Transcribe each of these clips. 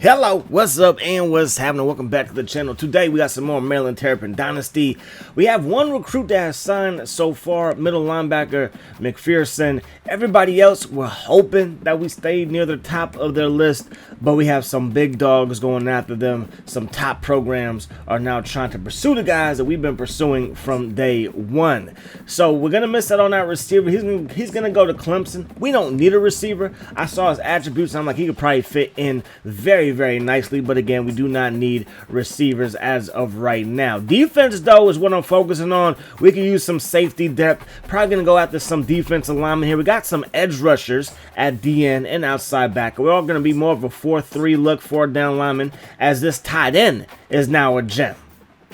Hello, what's up and what's happening? Welcome back to the channel. Today we got some more Maryland Terrapin Dynasty. We have one recruit that has signed so far, middle linebacker McPherson. Everybody else, we're hoping that we stay near the top of their list, but we have some big dogs going after them. Some top programs are now trying to pursue the guys that we've been pursuing from day one. So we're going to miss out on that receiver. He's going to go to Clemson. We don't need a receiver. I saw his attributes and I'm like, he could probably fit in very nicely, but again, we do not need receivers as of right now. Defense, though, is what I'm focusing on. We can use some safety depth. Probably gonna go after some defensive linemen here. We got some edge rushers at DN and outside back. We're all gonna be more of a 4-3 look, 4-down lineman, as this tight end is now a gem.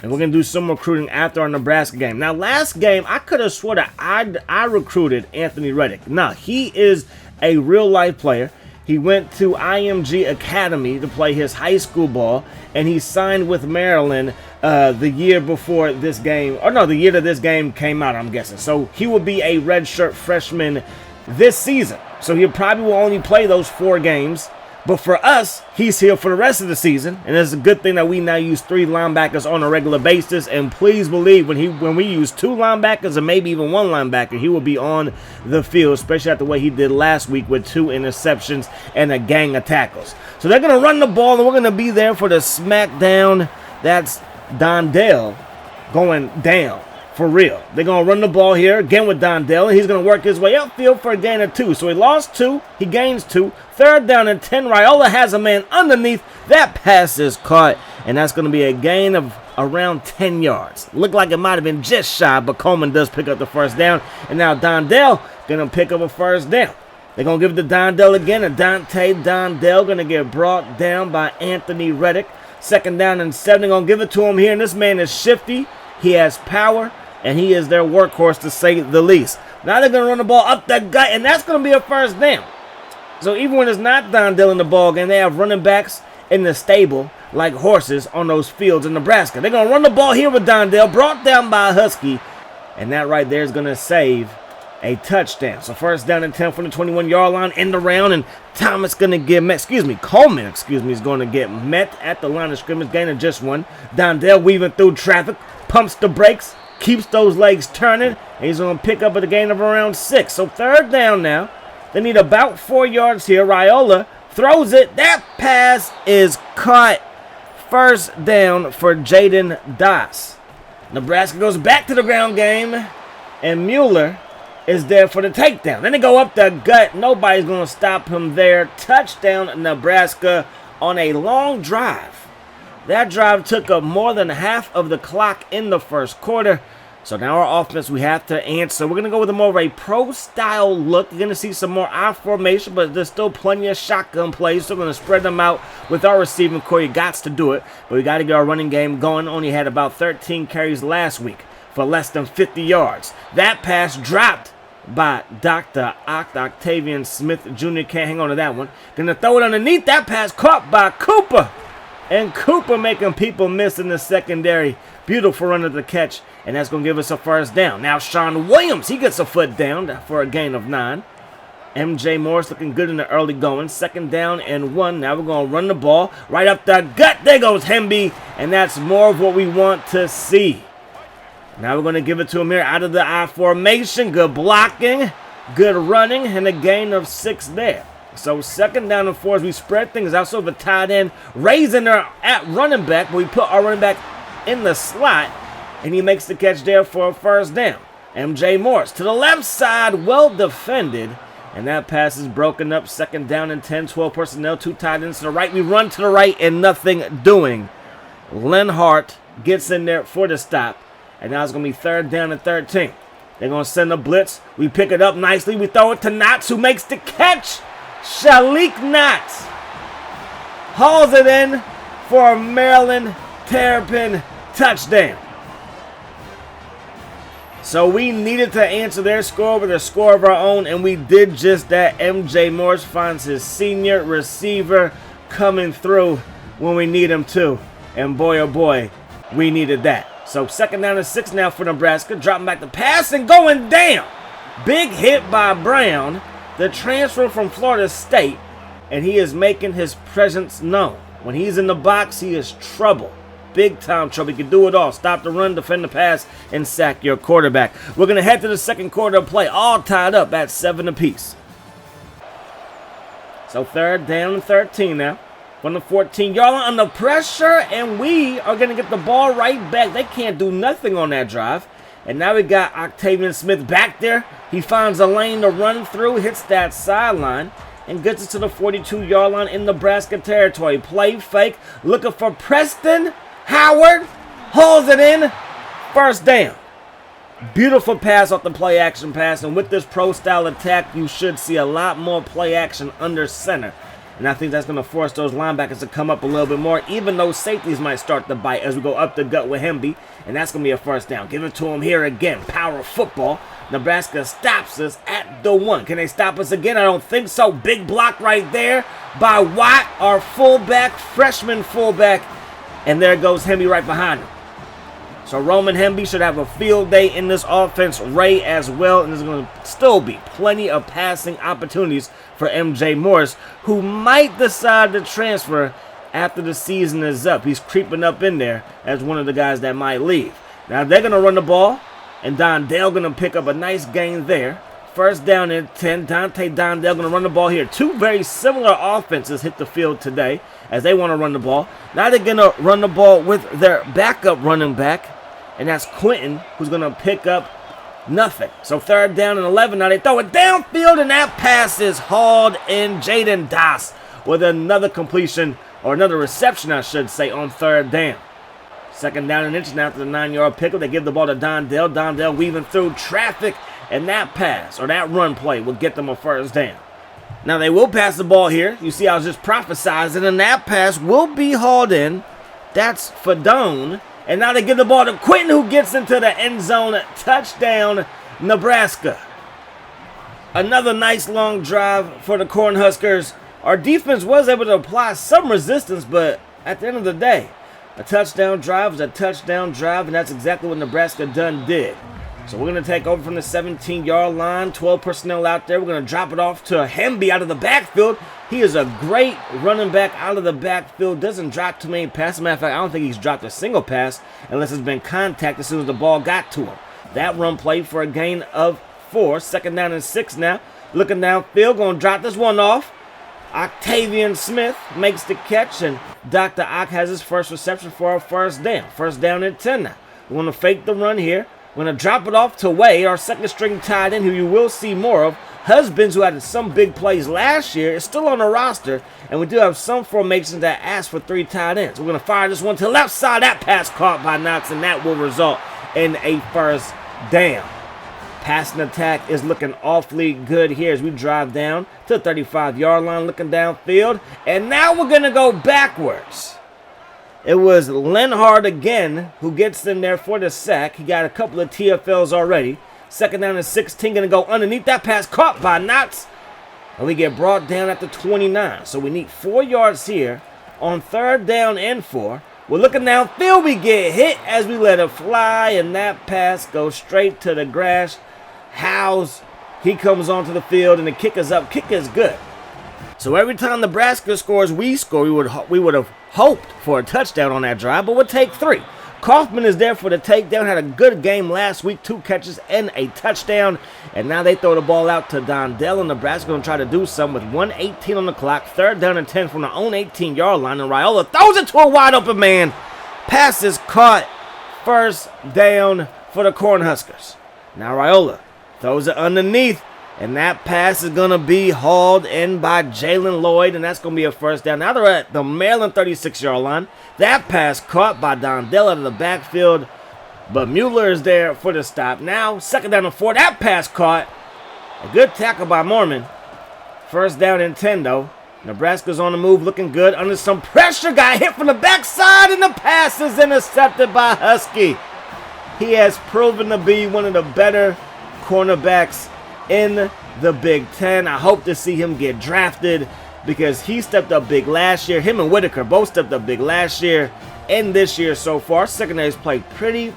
And we're going to do some recruiting after our Nebraska game. Now, last game, I could have swore that I recruited Anthony Reddick. Now, he is a real-life player. He went to IMG Academy to play his high school ball, and he signed with Maryland the year before this game. Or no, the year that this game came out, I'm guessing. So he will be a redshirt freshman this season. So he probably will only play those 4 games. But for us, he's here for the rest of the season, and it's a good thing that we now use 3 linebackers on a regular basis. And please believe when we use 2 linebackers and maybe even 1 linebacker, he will be on the field, especially after what he did last week with 2 interceptions and a gang of tackles. So they're going to run the ball, and we're going to be there for the smackdown. That's Dondale going down. For real. They're going to run the ball here again with Dondale, and he's going to work his way upfield for a gain of 2. So he lost 2. He gains 2. 3rd down and 10. Raiola has a man underneath. That pass is caught, and that's going to be a gain of around 10 yards. Looked like it might have been just shy, but Coleman does pick up the first down. And now Dondale going to pick up a first down. They're going to give it to Dondale again, and Dondale going to get brought down by Anthony Reddick. 2nd down and 7. They're going to give it to him here, and this man is shifty. He has power. And he is their workhorse, to say the least. Now they're going to run the ball up the gut, and that's going to be a first down. So even when it's not Dondale in the ball game, they have running backs in the stable like horses on those fields in Nebraska. They're going to run the ball here with Dondale, brought down by Husky. And that right there is going to save a touchdown. So 1st down and 10 from the 21-yard line, end around, and Thomas going to get met. Coleman is going to get met at the line of scrimmage, gain of just 1. Dondale weaving through traffic, pumps the brakes, keeps those legs turning, and he's going to pick up at a gain of around 6. So 3rd down now. They need about 4 yards here. Raiola throws it. That pass is caught. 1st down for Jaden Das. Nebraska goes back to the ground game, and Mueller is there for the takedown. Then they go up the gut. Nobody's going to stop him there. Touchdown, Nebraska, on a long drive. That drive took up more than half of the clock in the first quarter. So now our offense, we have to answer. We're going to go with a more of a pro-style look. You're going to see some more I formation, but there's still plenty of shotgun plays. So we're going to spread them out with our receiving core. You got to do it, but we got to get our running game going. Only had about 13 carries last week for less than 50 yards. That pass dropped by Dr. Octavian Smith Jr. Can't hang on to that one. Going to throw it underneath. That pass caught by Cooper. And Cooper making people miss in the secondary. Beautiful run of the catch, and that's going to give us a first down. Now Sean Williams, he gets a foot down for a gain of 9. MJ Morris looking good in the early going. 2nd down and 1. Now we're going to run the ball right up the gut. There goes Hemby, and that's more of what we want to see. Now we're going to give it to him here out of the I formation. Good blocking, good running, and a gain of 6 there. So 2nd down and 4 as we spread things out. So the tight end raising her at running back, but we put our running back in the slot, and he makes the catch there for a first down. MJ Morris to the left side, well defended, and that pass is broken up. 2nd down and 10, 12 personnel, 2 tight ends to the right. We run to the right and nothing doing. Lenhart gets in there for the stop, and now it's going to be 3rd down and 13. They're going to send a blitz. We pick it up nicely. We throw it to Knotts, who makes the catch. Shalik Knotts hauls it in for a Maryland Terrapin touchdown. So we needed to answer their score with a score of our own, and we did just that. MJ Morris finds his senior receiver coming through when we need him to. And boy, oh boy, we needed that. So 2nd down and 6 now for Nebraska. Dropping back the pass and going down. Big hit by Brown, the transfer from Florida State, and he is making his presence known. When he's in the box, he is trouble. Big time trouble. He can do it all. Stop the run, defend the pass, and sack your quarterback. We're going to head to the second quarter of play, all tied up at 7 apiece. So third down and 13 now. From the 14-yard line under pressure, and we are going to get the ball right back. They can't do nothing on that drive. And now we got Octavian Smith back there. He finds a lane to run through, hits that sideline, and gets it to the 42-yard line in Nebraska territory. Play fake, looking for Preston Howard, hauls it in, first down. Beautiful pass off the play action pass, and with this pro style attack, you should see a lot more play action under center. And I think that's going to force those linebackers to come up a little bit more, even though safeties might start to bite as we go up the gut with Hemby. And that's going to be a first down. Give it to him here again. Power football. Nebraska stops us at the 1. Can they stop us again? I don't think so. Big block right there by Watt, our fullback, freshman fullback. And there goes Hemby right behind him. So Roman Hemby should have a field day in this offense. Ray as well. And there's going to still be plenty of passing opportunities for MJ Morris, who might decide to transfer after the season is up. He's creeping up in there as one of the guys that might leave. Now they're going to run the ball, and Dondale going to pick up a nice gain there. First down and 10. Dante Dondale going to run the ball here. Two very similar offenses hit the field today as they want to run the ball. Now they're going to run the ball with their backup running back, and that's Quentin, who's going to pick up nothing. So third down and 11. Now they throw it downfield, and that pass is hauled in. Jaden Das with another completion, or another reception, I should say, on third down. Second down and inch after the 9-yard pickup. They give the ball to Dondale. Dondale weaving through traffic, and that pass, or that run play, will get them a first down. Now they will pass the ball here. You see, I was just prophesizing, and that pass will be hauled in. That's Fadone. And now they give the ball to Quentin, who gets into the end zone. Touchdown, Nebraska. Another nice long drive for the Cornhuskers. Our defense was able to apply some resistance, but at the end of the day, a touchdown drive was a touchdown drive, and that's exactly what Nebraska did. So we're going to take over from the 17-yard line. 12 personnel out there. We're going to drop it off to Hemby out of the backfield. He is a great running back out of the backfield. Doesn't drop too many passes. Matter of fact, I don't think he's dropped a single pass unless it's been contact as soon as the ball got to him. That run play for a gain of 4. Second down and 6 now. Looking downfield. Going to drop this one off. Octavian Smith makes the catch, and Dr. Ock has his first reception for a first down. First down and 10 now. We want to fake the run here. We're going to drop it off to Wade, our second string tight end, who you will see more of. Husbands, who had some big plays last year, is still on the roster, and we do have some formations that ask for 3 tight ends. We're going to fire this one to the left side. That pass caught by Knotts, and that will result in a first down. Passing attack is looking awfully good here as we drive down to the 35-yard line, looking downfield, and now we're going to go backwards. It was Lenhard again who gets in there for the sack. He got a couple of TFLs already. Second down and 16, going to go underneath. That pass caught by Knotts. And we get brought down at the 29. So we need 4 yards here on third down and 4. We're looking downfield. We get hit as we let it fly. And that pass goes straight to the grass. Howes, he comes onto the field, and the kick is up. Kick is good. So every time Nebraska scores, we score. We would have hoped for a touchdown on that drive, but we'll take 3. Kaufman is there for the takedown. Had a good game last week, 2 catches and a touchdown. And now they throw the ball out to Dondale, and Nebraska going to try to do something with 1:18 on the clock. Third down and 10 from their own 18-yard line. And Raiola throws it to a wide open man. Pass is caught. First down for the Cornhuskers. Now Raiola throws it underneath. And that pass is going to be hauled in by Jalen Lloyd, and that's going to be a first down. Now they're at the Maryland 36-yard line. That pass caught by Dondale out of the backfield, but Mueller is there for the stop. Now, second down and 4. That pass caught. A good tackle by Mormon. First down and 10, though. Nebraska's on the move, looking good. Under some pressure, got hit from the backside, and the pass is intercepted by Husky. He has proven to be one of the better cornerbacks in the Big Ten. I hope to see him get drafted because he stepped up big last year. Him and Whitaker both stepped up big last year and this year so far. Secondary's played pretty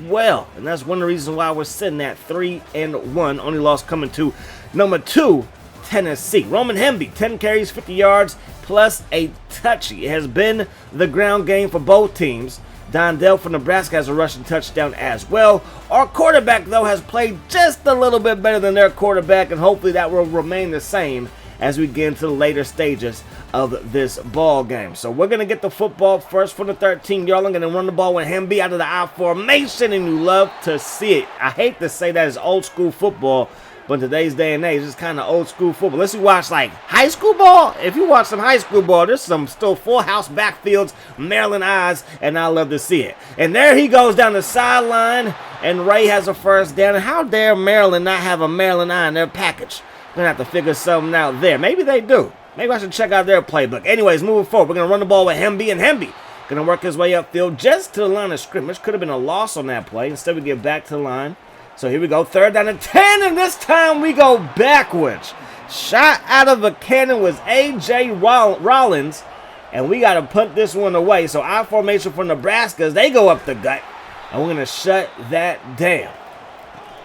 well, and that's one of the reasons why we're sitting at 3-1. Only loss coming to number 2, Tennessee. Roman Hemby, 10 carries, 50 yards, plus a touchie. It has been the ground game for both teams. Dondell from Nebraska has a rushing touchdown as well. Our quarterback, though, has played just a little bit better than their quarterback, and hopefully that will remain the same as we get into the later stages of this ball game. So we're going to get the football first from the 13-yard line, and then run the ball with Hemby out of the I formation, and you love to see it. I hate to say that it's old school football, but in today's day and age, it's kind of old school football. Unless you watch like high school ball. If you watch some high school ball, there's some still full house backfields, Maryland eyes, and I love to see it. And there he goes down the sideline, and Ray has a first down. And how dare Maryland not have a Maryland eye in their package? We're going to have to figure something out there. Maybe they do. Maybe I should check out their playbook. Anyways, moving forward, we're going to run the ball with Hemby, and Hemby going to work his way upfield just to the line of scrimmage. Could have been a loss on that play. Instead, we get back to the line. So here we go, 3rd down and 10, and this time we go backwards. Shot out of a cannon was A.J. Rollins, and we got to punt this one away. So I formation for Nebraska, they go up the gut, and we're going to shut that down.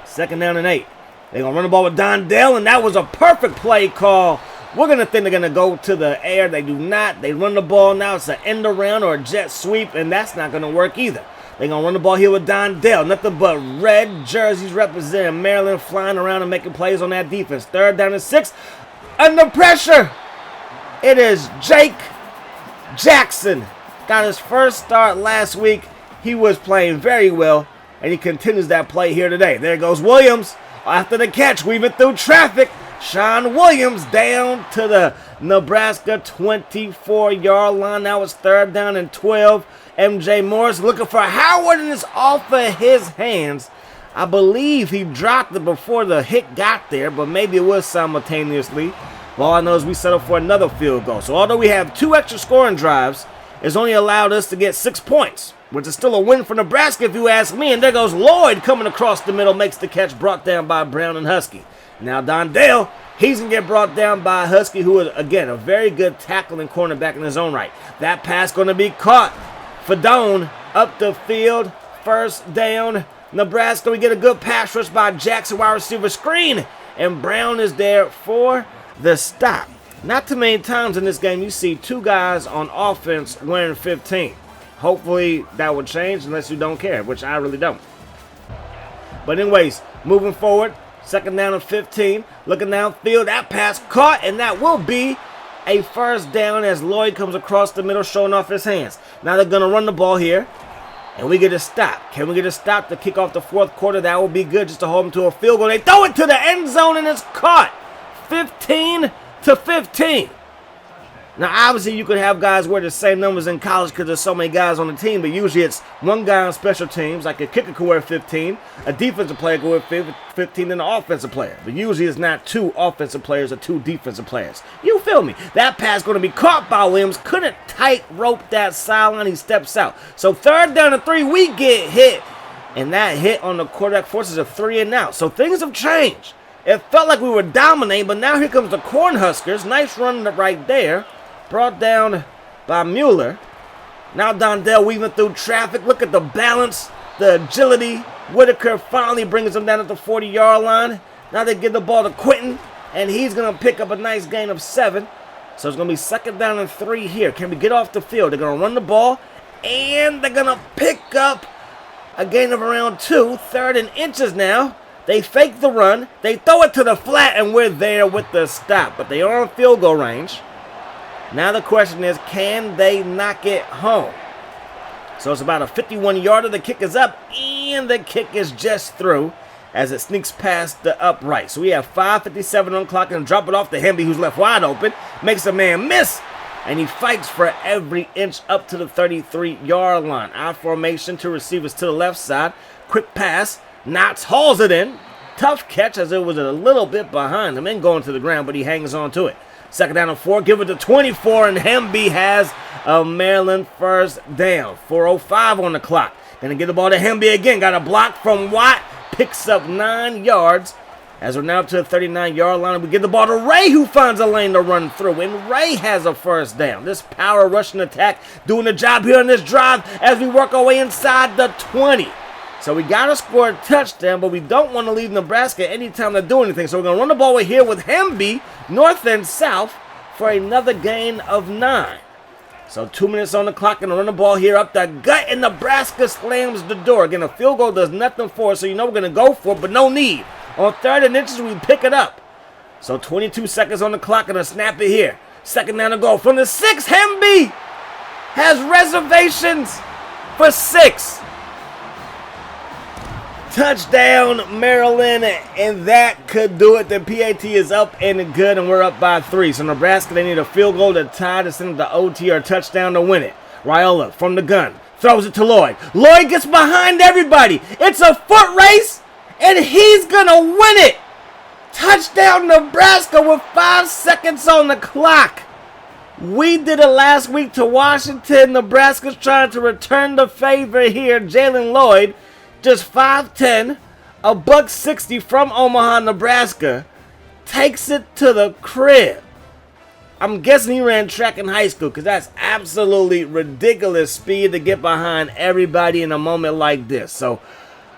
2nd down and 8. They're going to run the ball with Dondell, and that was a perfect play call. We're going to think they're going to go to the air. They do not. They run the ball now. It's an end around or a jet sweep, and that's not going to work either. They're going to run the ball here with Dondell. Nothing but red jerseys representing Maryland, flying around and making plays on that defense. 3rd down and 6. Under pressure. It is Jake Jackson. Got his first start last week. He was playing very well, and he continues that play here today. There goes Williams after the catch, weaving through traffic. Sean Williams down to the Nebraska 24-yard line. Now it's 3rd down and 12. MJ Morris looking for Howard, and it's off of his hands. I believe he dropped it before the hit got there, but maybe it was simultaneously. All I know is we settled for another field goal. So although we have 2 extra scoring drives, it's only allowed us to get 6 points, which is still a win for Nebraska if you ask me. And there goes Lloyd coming across the middle, makes the catch, brought down by Brown and Husky. Now Dondell, he's going to get brought down by Husky, who is, again, a very good tackling cornerback in his own right. That pass going to be caught. Fadone up the field, 1st down. Nebraska, we get a good pass rush by Jackson, wide receiver screen, and Brown is there for the stop. Not too many times in this game you see 2 guys on offense wearing 15. Hopefully that will change unless you don't care, which I really don't. But anyways, moving forward, 2nd down and 15. Looking downfield, that pass caught, and that will be a 1st down as Lloyd comes across the middle, showing off his hands. Now they're going to run the ball here, and we get a stop. Can we get a stop to kick off the 4th quarter? That will be good just to hold them to a field goal. They throw it to the end zone, and it's caught. 15-15. Now, obviously, you could have guys wear the same numbers in college because there's so many guys on the team, but usually it's one guy on special teams, like a kicker could wear 15, a defensive player could wear 15, and an offensive player. But usually it's not 2 offensive players or 2 defensive players. You feel me? That pass going to be caught by Williams. Couldn't tight rope that sideline. He steps out. So 3rd down and 3, we get hit. And that hit on the quarterback forces a 3 and out. So things have changed. It felt like we were dominating, but now here comes the Cornhuskers. Nice run right there. Brought down by Mueller. Now Dondell weaving through traffic. Look at the balance, the agility. Whitaker finally brings him down at the 40-yard line. Now they give the ball to Quentin, and he's going to pick up a nice gain of 7. So it's going to be 2nd down and 3 here. Can we get off the field? They're going to run the ball, and they're going to pick up a gain of around 2. 3rd and inches now. They fake the run. They throw it to the flat, and we're there with the stop. But they are in field goal range. Now the question is, can they knock it home? So it's about a 51-yarder. The kick is up, and the kick is just through as it sneaks past the upright. So we have 5:57 on the clock, and drop it off to Hemby, who's left wide open. Makes a man miss, and he fights for every inch up to the 33-yard line. I formation, 2 receivers to the left side. Quick pass. Knotts hauls it in. Tough catch as it was a little bit behind him and going to the ground, but he hangs on to it. 2nd down and 4, give it to 24, and Hemby has a Maryland 1st down. 4:05 on the clock. Gonna get the ball to Hemby again. Got a block from Watt. Picks up 9 yards as we're now up to the 39-yard line. And we give the ball to Ray, who finds a lane to run through, and Ray has a 1st down. This power rushing attack doing the job here on this drive as we work our way inside the 20. So we got to score a touchdown, but we don't want to leave Nebraska anytime they do anything. So we're going to run the ball here with Hemby, north and south. for another gain of 9. So 2 minutes on the clock and run the ball here up the gut, and Nebraska slams the door. Again, a field goal does nothing for us, so you know we're going to go for it, but no need. On 3rd and inches, we pick it up. So 22 seconds on the clock and a snap it here. 2nd down to go. From the 6, Hemby has reservations for 6. Touchdown, Maryland, and that could do it. The PAT is up and good, and we're up by 3. So Nebraska, they need a field goal to tie to send it to OT or a touchdown to win it. Raiola from the gun throws it to Lloyd. Lloyd gets behind everybody. It's a foot race, and he's going to win it. Touchdown, Nebraska, with 5 seconds on the clock. We did it last week to Washington. Nebraska's trying to return the favor here. Jalen Lloyd, just 5'10", $160 from Omaha, Nebraska, takes it to the crib. I'm guessing he ran track in high school, because that's absolutely ridiculous speed to get behind everybody in a moment like this. So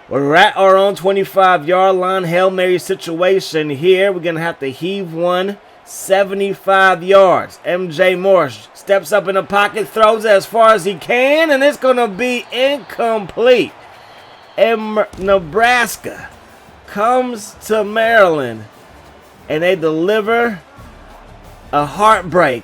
we're at our own 25-yard line. Hail Mary situation here. We're going to have to heave one 75 yards. MJ Morris steps up in the pocket, throws it as far as he can, and it's going to be incomplete. And Nebraska comes to Maryland, and they deliver a heartbreak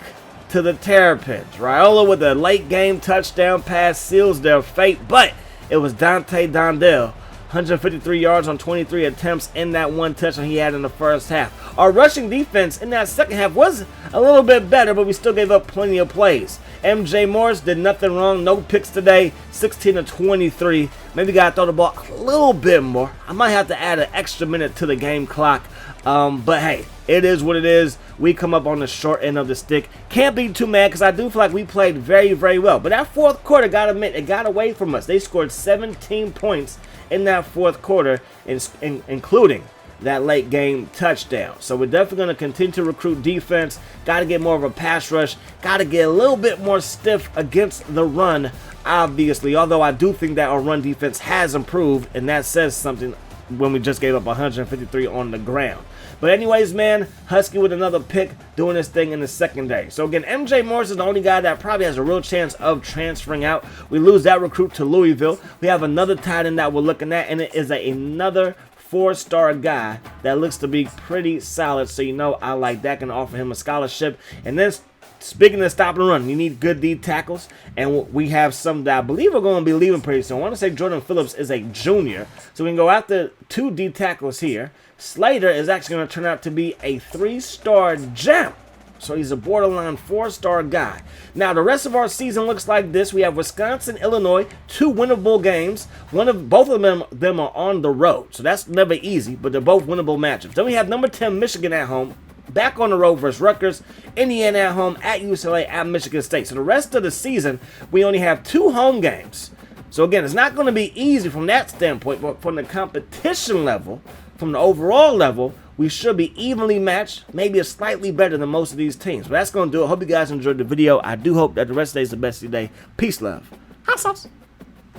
to the Terrapins. Raiola with a late game touchdown pass seals their fate, but it was Dante Dondell, 153 yards on 23 attempts in that one touchdown he had in the first half. Our rushing defense in that second half was a little bit better, but we still gave up plenty of plays. MJ Morris did nothing wrong. No picks today. 16 to 23. Maybe got to throw the ball a little bit more. I might have to add an extra minute to the game clock. But hey, it is what it is. We come up on the short end of the stick. Can't be too mad because I do feel like we played very, very well. But that fourth quarter, gotta admit, it got away from us. They scored 17 points in that fourth quarter, including that late game touchdown. So we're definitely going to continue to recruit defense. Got to get more of a pass rush. Got to get a little bit more stiff against the run, obviously. Although I do think that our run defense has improved, and that says something when we just gave up 153 on the ground. But anyways, man, Husky with another pick, doing this thing in the secondary. So again, MJ Morris is the only guy that probably has a real chance of transferring out. We lose that recruit to Louisville. We have another tight end that we're looking at, and it is another 4-star guy that looks to be pretty solid. So you know I like that. Can offer him a scholarship. And then speaking of stop and run, you need good D tackles, and we have some that I believe are going to be leaving pretty soon. I want to say Jordan Phillips is a junior, so we can go after 2 D tackles here. Slater is actually going to turn out to be a 3-star gem, so he's a borderline 4-star guy. Now the rest of our season looks like this. We have Wisconsin, Illinois, 2 winnable games. Both of them are on the road, so that's never easy, but they're both winnable matchups. Then we have number 10 Michigan at home, back on the road versus Rutgers, Indiana at home, at UCLA, at Michigan State. So the rest of the season, we only have 2 home games. So again, it's not going to be easy from that standpoint, but from the competition level, from the overall level, we should be evenly matched, maybe a slightly better than most of these teams. But that's going to do it. Hope you guys enjoyed the video. I do hope that the rest of the day is the best of your day. Peace, love. Hot sauce.